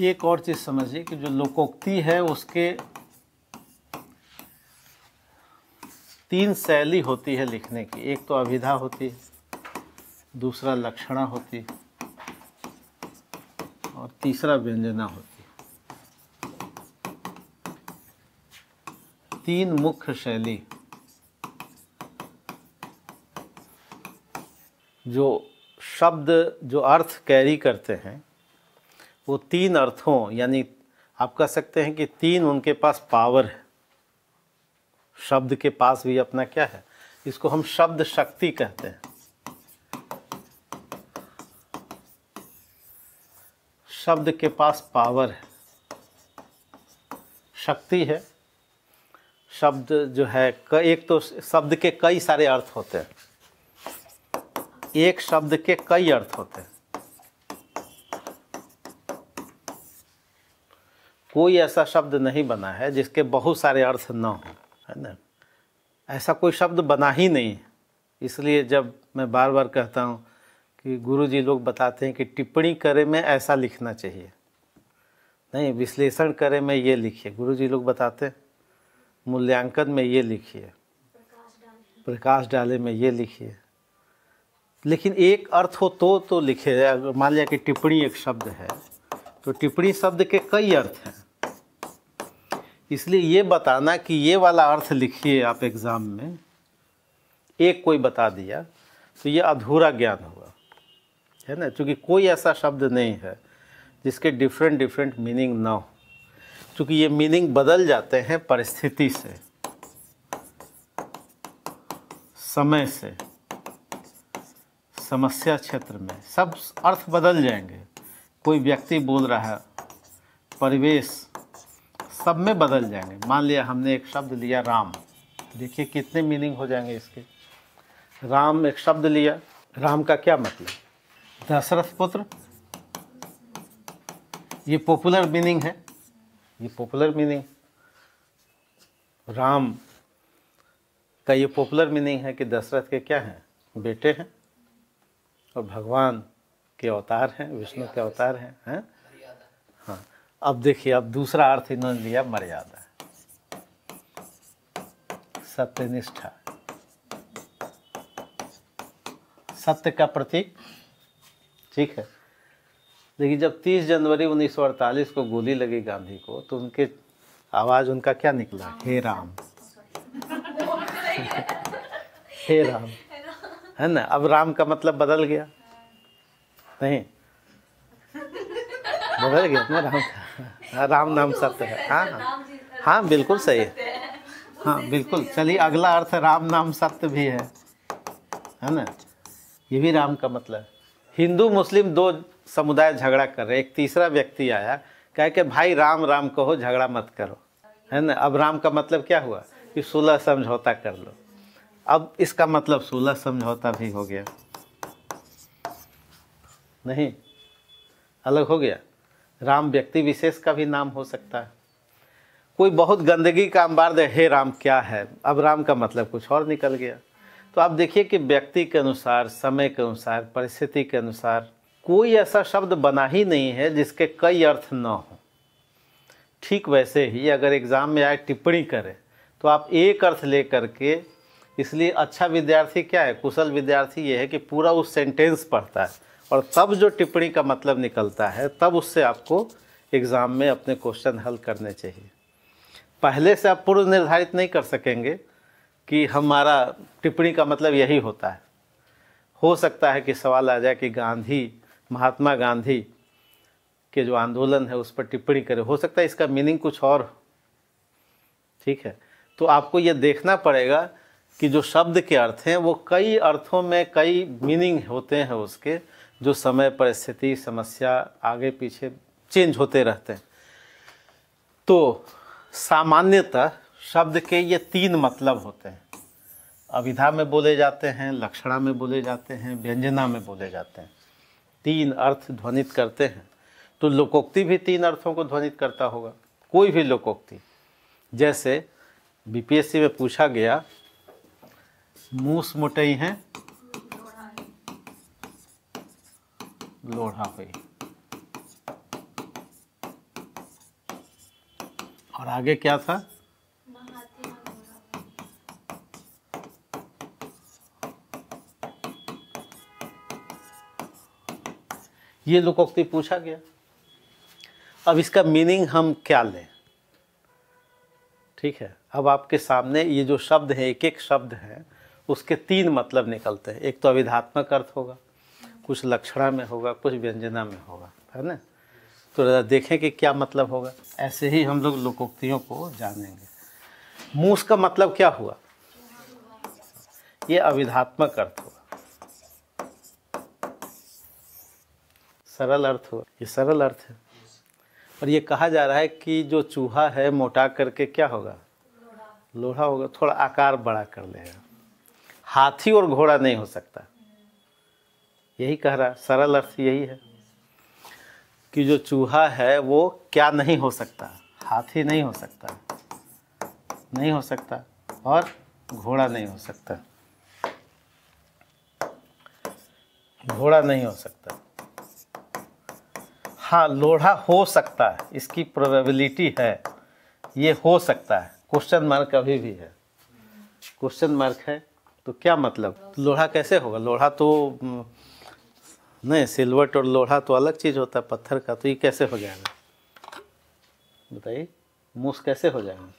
एक और चीज़ समझिए कि जो लोकोक्ति है उसके 3 शैली होती है लिखने की। एक तो अभिधा होती है, दूसरा लक्षणा होती है और तीसरा व्यंजना होती है। 3 मुख्य शैली जो शब्द जो अर्थ कैरी करते हैं वो 3 अर्थों, यानी आप कह सकते हैं कि 3 उनके पास पावर है। शब्द के पास भी अपना क्या है, इसको हम शब्द शक्ति कहते हैं। शब्द के पास पावर है, शक्ति है। शब्द जो है एक तो शब्द के कई सारे अर्थ होते हैं, एक शब्द के कई अर्थ होते हैं। कोई ऐसा शब्द नहीं बना है जिसके बहुत सारे अर्थ न हो, है ना। ऐसा कोई शब्द बना ही नहीं है। इसलिए जब मैं बार बार कहता हूँ कि गुरुजी लोग बताते हैं कि टिप्पणी करे में ऐसा लिखना चाहिए, नहीं विश्लेषण करे में ये लिखिए। गुरुजी लोग बताते हैं मूल्यांकन में ये लिखिए, प्रकाश डाले में ये लिखिए। लेकिन एक अर्थ हो तो लिखे। अगर मान लिया कि टिप्पणी एक शब्द है तो टिप्पणी शब्द के कई अर्थ हैं। इसलिए ये बताना कि ये वाला अर्थ लिखिए आप एग्ज़ाम में, एक कोई बता दिया तो ये अधूरा ज्ञान हुआ, है ना। क्योंकि कोई ऐसा शब्द नहीं है जिसके डिफरेंट मीनिंग ना हो। क्योंकि ये मीनिंग बदल जाते हैं परिस्थिति से, समय से, समस्या क्षेत्र में, सब अर्थ बदल जाएंगे। कोई व्यक्ति बोल रहा है, परिवेश, सब में बदल जाएंगे। मान लिया हमने एक शब्द लिया राम, देखिए कितने मीनिंग हो जाएंगे इसके। राम एक शब्द लिया, राम का क्या मतलब, दशरथ पुत्र, ये पॉपुलर मीनिंग है, ये पॉपुलर मीनिंग। राम का ये पॉपुलर मीनिंग है कि दशरथ के क्या हैं, बेटे हैं और भगवान के अवतार हैं, विष्णु के अवतार हैं, हैं? हाँ। अब देखिए, अब दूसरा अर्थ इन्होंने लिया मर्यादा, सत्यनिष्ठा, सत्य का प्रतीक, ठीक है। लेकिन जब 30 जनवरी 1948 को गोली लगी गांधी को, तो उनके आवाज़ उनका क्या निकला, हे राम, हे राम, है ना। अब राम का मतलब बदल गया, नहीं बदल गया ना राम का। राम नाम सत्य है। हाँ हाँ हाँ, बिल्कुल सही है। हाँ बिल्कुल। चलिए अगला अर्थ राम नाम सत्य भी है ना। ये भी राम का मतलब। हिंदू मुस्लिम 2 समुदाय झगड़ा कर रहे, एक तीसरा व्यक्ति आया, कहे कि भाई राम राम कहो, झगड़ा मत करो, है ना। अब राम का मतलब क्या हुआ कि सुलह समझौता कर लो। अब इसका मतलब सुलह समझौता भी हो गया, नहीं अलग हो गया। राम व्यक्ति विशेष का भी नाम हो सकता है। कोई बहुत गंदगी का अंबार दे, हे राम क्या है, अब राम का मतलब कुछ और निकल गया। तो आप देखिए कि व्यक्ति के अनुसार, समय के अनुसार, परिस्थिति के अनुसार कोई ऐसा शब्द बना ही नहीं है जिसके कई अर्थ न हो। ठीक वैसे ही अगर एग्ज़ाम में आए टिप्पणी करें तो आप एक अर्थ ले करके, इसलिए अच्छा विद्यार्थी क्या है, कुशल विद्यार्थी ये है कि पूरा उस सेंटेंस पढ़ता है और तब जो टिप्पणी का मतलब निकलता है तब उससे आपको एग्ज़ाम में अपने क्वेश्चन हल करने चाहिए। पहले से आप पूर्व निर्धारित नहीं कर सकेंगे कि हमारा टिप्पणी का मतलब यही होता है। हो सकता है कि सवाल आ जाए कि गांधी, महात्मा गांधी के जो आंदोलन है उस पर टिप्पणी करें, हो सकता है इसका मीनिंग कुछ और हो, ठीक है। तो आपको ये देखना पड़ेगा कि जो शब्द के अर्थ हैं वो कई अर्थों में कई मीनिंग होते हैं उसके, जो समय, परिस्थिति, समस्या आगे पीछे चेंज होते रहते हैं। तो सामान्यतः शब्द के ये 3 मतलब होते हैं। अभिधा में बोले जाते हैं, लक्षणा में बोले जाते हैं, व्यंजना में बोले जाते हैं। 3 अर्थ ध्वनित करते हैं। तो लोकोक्ति भी 3 अर्थों को ध्वनित करता होगा, कोई भी लोकोक्ति। जैसे बीपीएससी में पूछा गया, मूस मुटई हैं लोढ़ा हुई, और आगे क्या था? ये लोकोक्ति पूछा गया। अब इसका मीनिंग हम क्या लें? ठीक है, अब आपके सामने ये जो शब्द है, एक एक शब्द है, उसके 3 मतलब निकलते हैं। एक तो अविधात्मक अर्थ होगा, कुछ लक्षणा में होगा, कुछ व्यंजना में होगा, है ना। तो जरा देखें कि क्या मतलब होगा। ऐसे ही हम लोग लोकोक्तियों को जानेंगे। मूस का मतलब क्या हुआ? ये अविधात्मक अर्थ हुआ, सरल अर्थ हुआ, ये सरल अर्थ है। और ये कहा जा रहा है कि जो चूहा है मोटा करके क्या होगा? लोढ़ा होगा, थोड़ा आकार बड़ा कर लेगा। हाथी और घोड़ा नहीं हो सकता, यही कह रहा है। सरल अर्थ यही है कि जो चूहा है वो क्या नहीं हो सकता? हाथी नहीं हो सकता, नहीं हो सकता, और घोड़ा नहीं हो सकता, घोड़ा नहीं हो सकता। हाँ, लोढ़ा हो सकता है, इसकी प्रोबेबिलिटी है, ये हो सकता है। क्वेश्चन मार्क अभी भी है, क्वेश्चन मार्क है। तो क्या मतलब? लोढ़ा कैसे होगा? लोढ़ा तो नहीं, सिल्वर्ट और लोढ़ा तो अलग चीज़ होता है, पत्थर का। तो ये कैसे हो जाएगा बताइए? मूस कैसे हो जाएगा?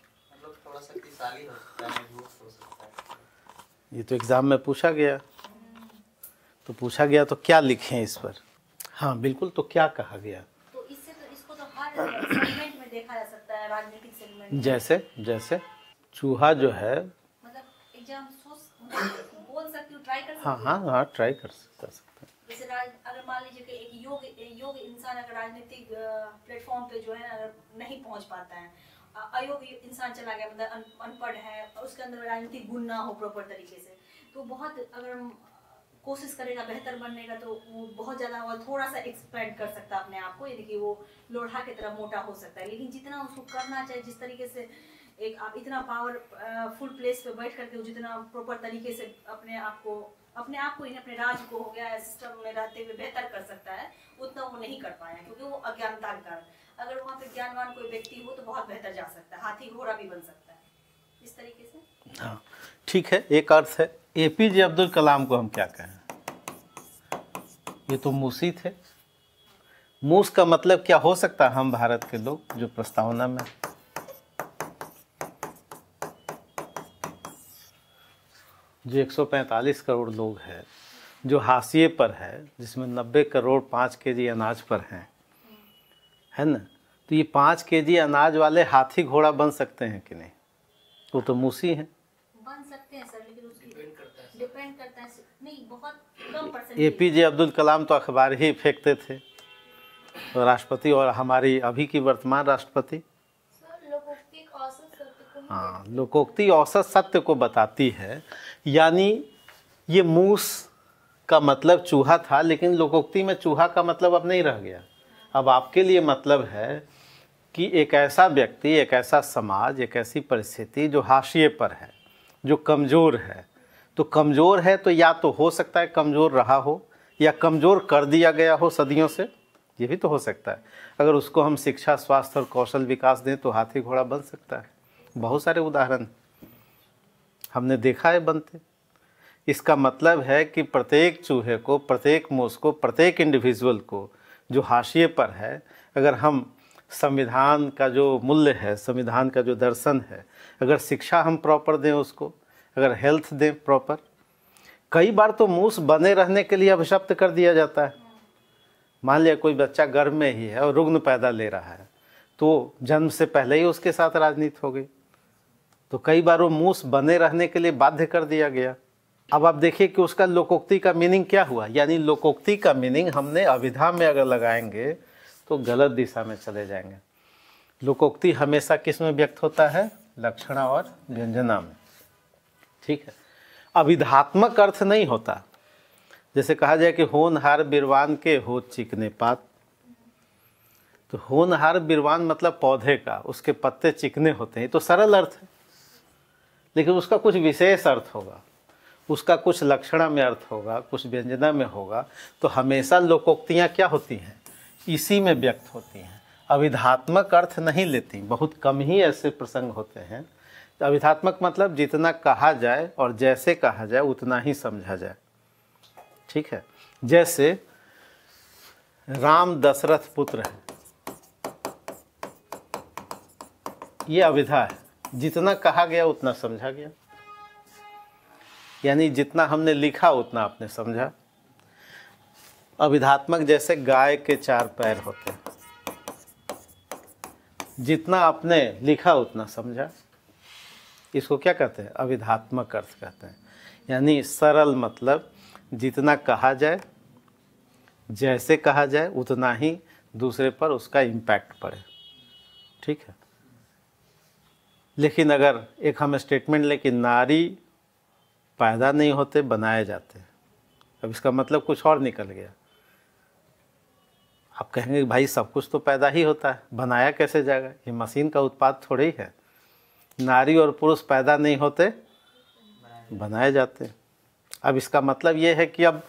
थोड़ा शक्तिशाली हो सकता है। ये तो एग्ज़ाम में पूछा गया, तो पूछा गया तो क्या लिखें इस पर? हाँ बिल्कुल, तो क्या कहा गया? तो इससे तो इसको तो हर सेगमेंट में देखा जा सकता है, राजनीतिक सेगमेंट। जैसे चूहा जो है, मतलब एग्जाम बोल सकती हूँ, ट्राई कर सकती हाँ हाँ हाँ, ट्राई कर सकते हैं। जैसे अगर मान लीजिए कि एक योग इंसान अगर राजनीतिक प्लेटफॉर्म पे जो है अगर नहीं पहुंच पाता है, अयोग्य इंसान चला गया, मतलब अनपढ़ है, और उसके अंदर राजनीतिक गुण ना हो प्रॉपर तरीके से, तो बहुत अगर कोशिश करेगा बेहतर बनने का तो वो बहुत ज़्यादा और थोड़ा सा एक्सपेंड कर सकता है अपने आप को, यानी कि वो लोढ़ा की तरह मोटा हो सकता है। लेकिन जितना उसको करना चाहिए, जिस तरीके से एक आप इतना पावर फुल प्लेस पे बैठ करके जितना प्रॉपर तरीके से अपने आप को अपने राज्य को हो गया सिस्टम में रहते हुए बेहतर कर सकता है, उतना वो नहीं कर पाया, क्योंकि वो अज्ञानता के कारण। अगर वहाँ पे ज्ञानवान कोई व्यक्ति हो तो बहुत बेहतर जा सकता है, हाथी घोड़ा भी बन सकता है इस तरीके से। हाँ ठीक है, एक अर्थ है। APJ अब्दुल कलाम को हम क्या कहें? ये तो मूसी थे। मूस का मतलब क्या हो सकता है? हम भारत के लोग जो प्रस्तावना में, जो 145 करोड़ लोग हैं, जो हाशिए पर है, जिसमें 90 करोड़ 5 केजी अनाज पर हैं, है ना। तो ये 5 केजी अनाज वाले हाथी घोड़ा बन सकते हैं कि नहीं? वो तो मूसी हैं। बन सकते हैं सर, लेकिन उसकी डिपेंड करता है नहीं, बहुत कम परसेंट। APJ अब्दुल कलाम तो अखबार ही फेंकते थे, तो राष्ट्रपति, और हमारी अभी की वर्तमान राष्ट्रपति। हाँ, लोकोक्ति औसत सत्य को बताती है। यानी ये मूस का मतलब चूहा था, लेकिन लोकोक्ति में चूहा का मतलब अब नहीं रह गया। अब आपके लिए मतलब है कि एक ऐसा व्यक्ति, एक ऐसा समाज, एक ऐसी परिस्थिति जो हाशिए पर है, जो कमज़ोर है। तो कमज़ोर है तो या तो हो सकता है कमज़ोर रहा हो, या कमज़ोर कर दिया गया हो सदियों से, ये भी तो हो सकता है। अगर उसको हम शिक्षा, स्वास्थ्य और कौशल विकास दें तो हाथी घोड़ा बन सकता है। बहुत सारे उदाहरण हमने देखा है बनते। इसका मतलब है कि प्रत्येक चूहे को, प्रत्येक मूस को, प्रत्येक इंडिविजुअल को जो हाशिए पर है, अगर हम संविधान का जो मूल्य है, संविधान का जो दर्शन है, अगर शिक्षा हम प्रॉपर दें उसको, अगर हेल्थ दें प्रॉपर। कई बार तो मूस बने रहने के लिए अभिशप्त कर दिया जाता है। मान लिया कोई बच्चा गर्भ में ही है और रुग्ण पैदा ले रहा है, तो जन्म से पहले ही उसके साथ राजनीति हो गई। तो कई बार वो मूस बने रहने के लिए बाध्य कर दिया गया। अब आप देखिए कि उसका लोकोक्ति का मीनिंग क्या हुआ। यानी लोकोक्ति का मीनिंग हमने अभिधा में अगर लगाएंगे तो गलत दिशा में चले जाएंगे। लोकोक्ति हमेशा किस में व्यक्त होता है? लक्षणा और व्यंजना में। ठीक है, अविधात्मक अर्थ नहीं होता। जैसे कहा जाए कि होनहार बिरवान के होत चिकने पात, तो होनहार बिरवान मतलब पौधे का, उसके पत्ते चिकने होते हैं, तो सरल अर्थ है। लेकिन उसका कुछ विशेष अर्थ होगा, उसका कुछ लक्षणा में अर्थ होगा, कुछ व्यंजना में होगा। तो हमेशा लोकोक्तियाँ क्या होती हैं? इसी में व्यक्त होती हैं। अविधात्मक अर्थ नहीं लेती, बहुत कम ही ऐसे प्रसंग होते हैं। तो अविधात्मक मतलब जितना कहा जाए और जैसे कहा जाए उतना ही समझा जाए, ठीक है। जैसे राम दशरथ पुत्र है, ये अविधा है, जितना कहा गया उतना समझा गया, यानी जितना हमने लिखा उतना आपने समझा। अविधात्मक जैसे गाय के 4 पैर होते हैं, जितना आपने लिखा उतना समझा, इसको क्या कहते हैं? अविधात्मक अर्थ कहते हैं। यानी सरल मतलब जितना कहा जाए, जैसे कहा जाए उतना ही दूसरे पर उसका इम्पैक्ट पड़े, ठीक है। लेकिन अगर एक हम स्टेटमेंट लें कि नारी पैदा नहीं होते बनाए जाते, अब इसका मतलब कुछ और निकल गया। आप कहेंगे भाई सब कुछ तो पैदा ही होता है, बनाया कैसे जाएगा? ये मशीन का उत्पाद थोड़े ही है। नारी और पुरुष पैदा नहीं होते, बनाए जाते हैं। अब इसका मतलब ये है कि अब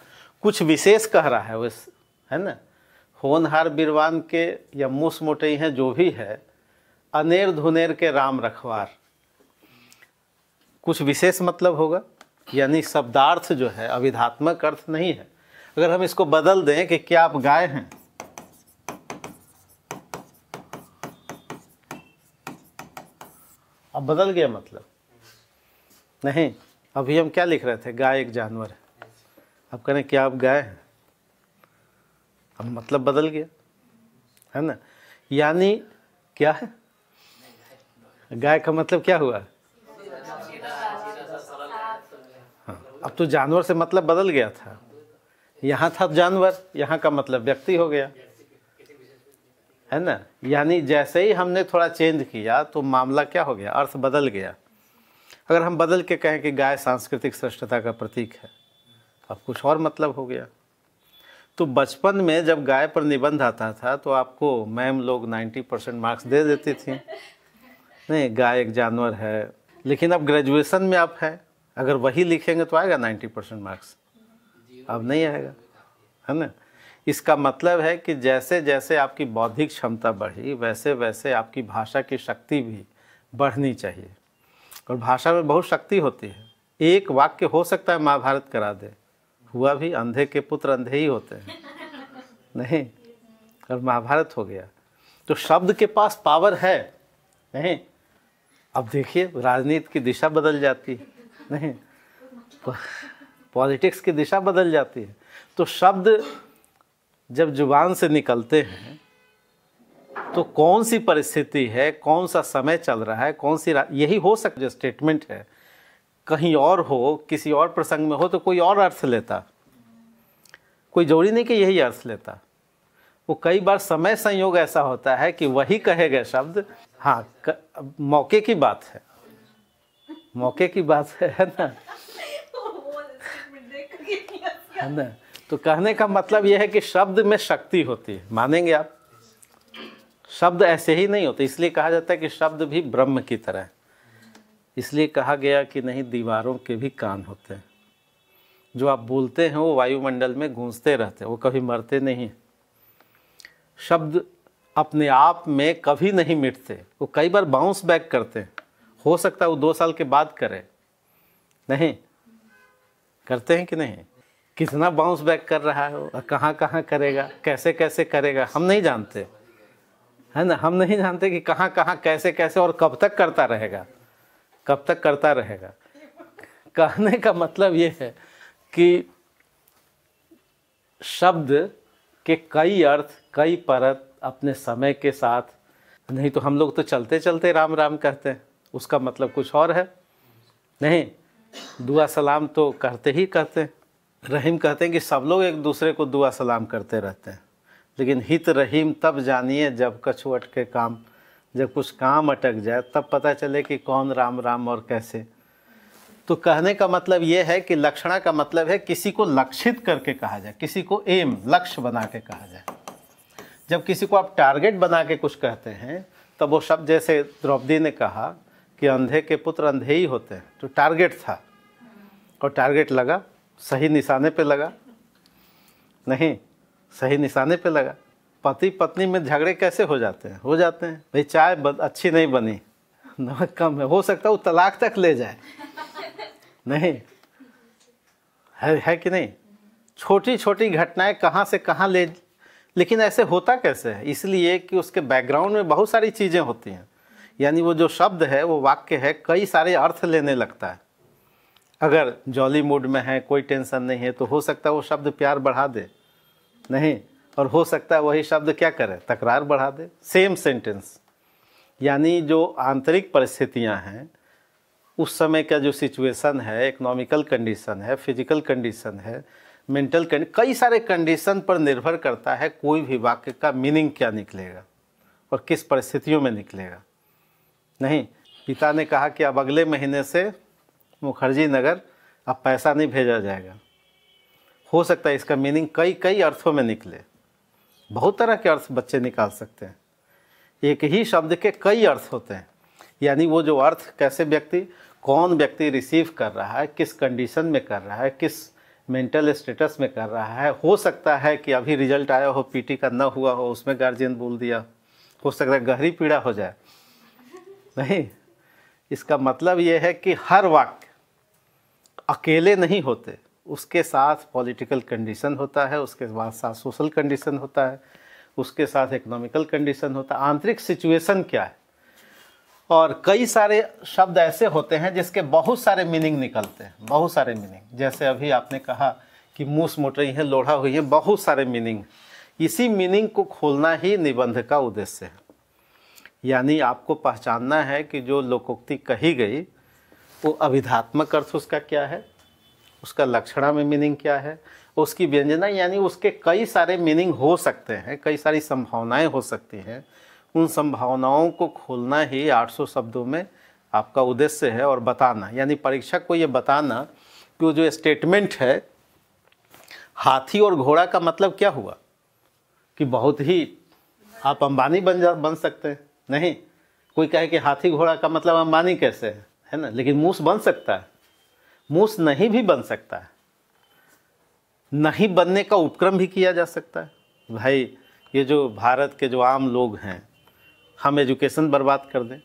कुछ विशेष कह रहा है, वैस है ना, होनहार बिरवान के या मूस मोटई हैं जो भी है, अनेर धुनेर के राम रखवार, कुछ विशेष मतलब होगा। यानी शब्दार्थ जो है अविधात्मक अर्थ नहीं है। अगर हम इसको बदल दें कि क्या आप गाय हैं, अब बदल गया मतलब नहीं। अभी हम क्या लिख रहे थे? गाय एक जानवर है। अब करें क्या आप गाय हैं, अब मतलब बदल गया, है ना। यानी क्या है, गाय का मतलब क्या हुआ? हाँ, अब तो जानवर से मतलब बदल गया था। यहाँ था जानवर, यहाँ का मतलब व्यक्ति हो गया, है ना। यानी जैसे ही हमने थोड़ा चेंज किया तो मामला क्या हो गया? अर्थ बदल गया। अगर हम बदल के कहें कि गाय सांस्कृतिक श्रेष्ठता का प्रतीक है, अब कुछ और मतलब हो गया। तो बचपन में जब गाय पर निबंध आता था तो आपको मैम लोग 90% मार्क्स दे देती थी, नहीं गाय एक जानवर है। लेकिन अब ग्रेजुएशन में आप हैं, अगर वही लिखेंगे तो आएगा 90% मार्क्स? अब नहीं आएगा, है ना। इसका मतलब है कि जैसे जैसे आपकी बौद्धिक क्षमता बढ़ी वैसे वैसे आपकी भाषा की शक्ति भी बढ़नी चाहिए। और भाषा में बहुत शक्ति होती है। एक वाक्य हो सकता है महाभारत करा दे, हुआ भी, अंधे के पुत्र अंधे ही होते हैं, नहीं, और महाभारत हो गया। तो शब्द के पास पावर है, नहीं। अब देखिए राजनीति की दिशा बदल जाती है, नहीं, पॉलिटिक्स की दिशा बदल जाती है। तो शब्द जब जुबान से निकलते हैं तो कौन सी परिस्थिति है, कौन सा समय चल रहा है, कौन सी यही हो सकता है स्टेटमेंट है, कहीं और हो, किसी और प्रसंग में हो तो कोई और अर्थ लेता, कोई जरूरी नहीं कि यही अर्थ लेता। वो कई बार समय संयोग ऐसा होता है कि वही कहे गए शब्द, हाँ मौके की बात है, मौके की बात है ना, है ना। तो कहने का मतलब यह है कि शब्द में शक्ति होती है, मानेंगे आप? शब्द ऐसे ही नहीं होते, इसलिए कहा जाता है कि शब्द भी ब्रह्म की तरह है। इसलिए कहा गया कि नहीं दीवारों के भी कान होते हैं, जो आप बोलते हैं वो वायुमंडल में गूंजते रहते हैं, वो कभी मरते नहीं। शब्द अपने आप में कभी नहीं मिटते, वो कई बार बाउंस बैक करते हैं। हो सकता है वो 2 साल के बाद करे, नहीं करते हैं कि नहीं? कितना बाउंस बैक कर रहा है वो, कहाँ कहाँ करेगा, कैसे कैसे करेगा, हम नहीं जानते, है ना। हम नहीं जानते कि कहाँ कहाँ कैसे कैसे और कब तक करता रहेगा, कब तक करता रहेगा। कहने का मतलब ये है कि शब्द के कई अर्थ, कई परत अपने समय के साथ, नहीं तो हम लोग तो चलते चलते राम राम कहते हैं, उसका मतलब कुछ और है, नहीं। दुआ सलाम तो करते ही करते हैं। रहीम कहते हैं कि सब लोग एक दूसरे को दुआ सलाम करते रहते हैं, लेकिन हित रहीम तब जानिए जब कछु अटके काम, जब कुछ काम अटक जाए तब पता चले कि कौन राम राम और कैसे। तो कहने का मतलब ये है कि लक्षणा का मतलब है किसी को लक्षित करके कहा जाए, किसी को एम, लक्ष्य बना के कहा जाए। जब किसी को आप टारगेट बना के कुछ कहते हैं तब वो शब्द, जैसे द्रौपदी ने कहा कि अंधे के पुत्र अंधे ही होते हैं, तो टारगेट था और टारगेट लगा, सही निशाने पे लगा, नहीं सही निशाने पे लगा, पति पत्नी में झगड़े कैसे हो जाते हैं? हो जाते हैं। भाई चाय अच्छी नहीं बनी, नमक कम है, हो सकता है वो तलाक तक ले जाए। नहीं है कि नहीं? छोटी छोटी घटनाएं कहाँ से कहाँ ले, लेकिन ऐसे होता कैसे है? इसलिए कि उसके बैकग्राउंड में बहुत सारी चीज़ें होती हैं। यानी वो जो शब्द है, वो वाक्य है, कई सारे अर्थ लेने लगता है। अगर जॉली मूड में है, कोई टेंशन नहीं है, तो हो सकता है वो शब्द प्यार बढ़ा दे, नहीं, और हो सकता है वही शब्द क्या करे, तकरार बढ़ा दे। Same sentence. यानी जो आंतरिक परिस्थितियां हैं, उस समय का जो सिचुएशन है, इकोनॉमिकल कंडीशन है, फिजिकल कंडीशन है, मेंटल कई सारे कंडीशन पर निर्भर करता है कोई भी वाक्य का मीनिंग क्या निकलेगा और किस परिस्थितियों में निकलेगा। नहीं, पिता ने कहा कि अब अगले महीने से मुखर्जी नगर अब पैसा नहीं भेजा जाएगा। हो सकता है इसका मीनिंग कई कई अर्थों में निकले। बहुत तरह के अर्थ बच्चे निकाल सकते हैं। एक ही शब्द के कई अर्थ होते हैं। यानी वो जो अर्थ कैसे व्यक्ति, कौन व्यक्ति रिसीव कर रहा है, किस कंडीशन में कर रहा है, किस मेंटल स्टेटस में कर रहा है। हो सकता है कि अभी रिजल्ट आया हो, पीटी का न हुआ हो, उसमें गार्जियन बोल दिया, हो सकता है गहरी पीड़ा हो जाए। नहीं, इसका मतलब ये है कि हर वाक्य अकेले नहीं होते, उसके साथ पॉलिटिकल कंडीशन होता है, उसके साथ सोशल कंडीशन होता है, उसके साथ इकोनॉमिकल कंडीशन होता है, आंतरिक सिचुएशन क्या है। और कई सारे शब्द ऐसे होते हैं जिसके बहुत सारे मीनिंग निकलते हैं, बहुत सारे मीनिंग। जैसे अभी आपने कहा कि मूस मोटई है, लोढ़ा हुई है, बहुत सारे मीनिंग। इसी मीनिंग को खोलना ही निबंध का उद्देश्य है। यानी आपको पहचानना है कि जो लोकोक्ति कही गई वो अभिधात्मक अर्थ उसका क्या है, उसका लक्षणा में मीनिंग क्या है, उसकी व्यंजना, यानी उसके कई सारे मीनिंग हो सकते हैं, कई सारी संभावनाएं हो सकती हैं। उन संभावनाओं को खोलना ही 800 शब्दों में आपका उद्देश्य है। और बताना, यानी परीक्षक को ये बताना कि वो जो स्टेटमेंट है हाथी और घोड़ा का मतलब क्या हुआ, कि बहुत ही आप अंबानी बन सकते हैं। नहीं, कोई कहे कि हाथी घोड़ा का मतलब अंबानी कैसे है ना, लेकिन मूस बन सकता है, मूस नहीं भी बन सकता है, नहीं बनने का उपक्रम भी किया जा सकता है। भाई ये जो भारत के जो आम लोग हैं, हम एजुकेशन बर्बाद कर दें,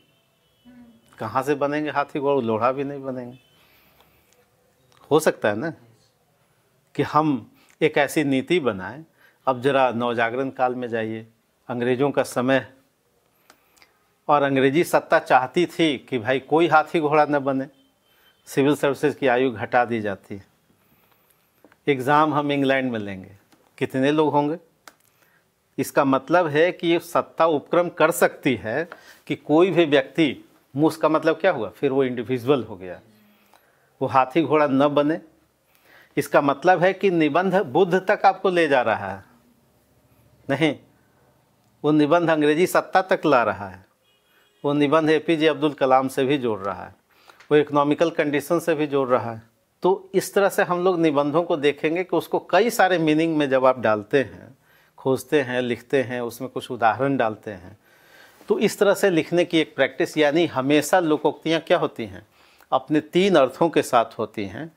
कहाँ से बनेंगे हाथी घोड़ा, लोढ़ा भी नहीं बनेंगे। हो सकता है ना कि हम एक ऐसी नीति बनाएं। अब जरा नवजागरण काल में जाइए, अंग्रेज़ों का समय, और अंग्रेजी सत्ता चाहती थी कि भाई कोई हाथी घोड़ा न बने, सिविल सर्विसेज की आयु घटा दी जाती। एग्ज़ाम हम इंग्लैंड में लेंगे, कितने लोग होंगे? इसका मतलब है कि ये सत्ता उपक्रम कर सकती है कि कोई भी व्यक्ति, मूस का मतलब क्या हुआ, फिर वो इंडिविजुअल हो गया, वो हाथी घोड़ा न बने। इसका मतलब है कि निबंध बुद्ध तक आपको ले जा रहा है, नहीं, वो निबंध अंग्रेजी सत्ता तक ला रहा है, वो निबंध एपीजे अब्दुल कलाम से भी जोड़ रहा है, वो इकोनॉमिकल कंडीशन से भी जोड़ रहा है। तो इस तरह से हम लोग निबंधों को देखेंगे कि उसको कई सारे मीनिंग में जब आप डालते हैं, खोजते हैं, लिखते हैं, उसमें कुछ उदाहरण डालते हैं, तो इस तरह से लिखने की एक प्रैक्टिस। यानी हमेशा लोकोक्तियाँ क्या होती हैं, अपने 3 अर्थों के साथ होती हैं,